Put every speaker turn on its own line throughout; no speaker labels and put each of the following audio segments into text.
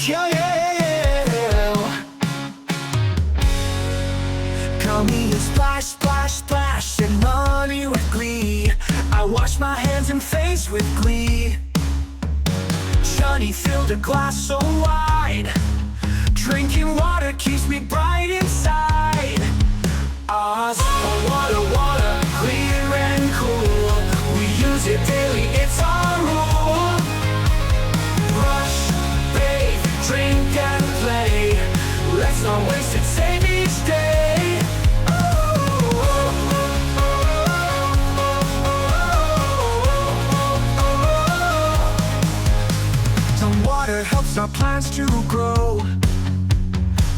Yeah, yeah, yeah. Come here, splash, splash, splash, and money with glee. I wash my hands and face with glee. Chunni filled a glass so wide. Drinking water keeps me bright inside. Water, water, clear and cool. We use it daily, it's our rule. Brush, bathe, drink and play. Let's not waste it, save each day. Some water helps our plants to grow.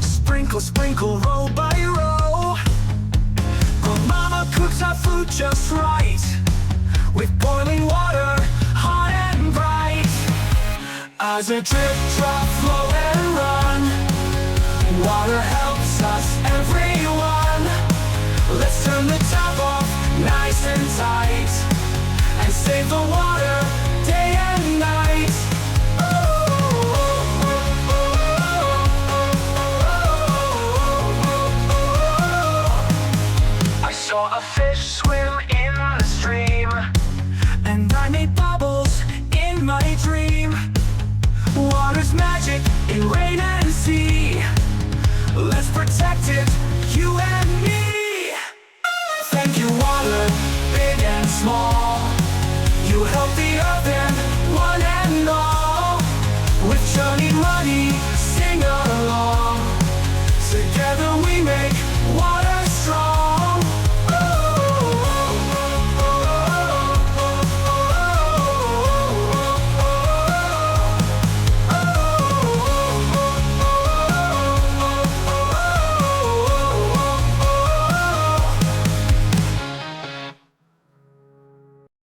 Sprinkle, sprinkle, row by row. But mama cooks our food just right, with boiling water, hot and bright. As a drip, drop, flow and run, water helps us, everyone. Let's turn the tap off, nice and tight, and save the water, day and night. I saw a fish swim in the stream, and I made bubbles in my dream. Water's magic in rain and sea. Let's protect it, you and me. Thank you, water, big and small.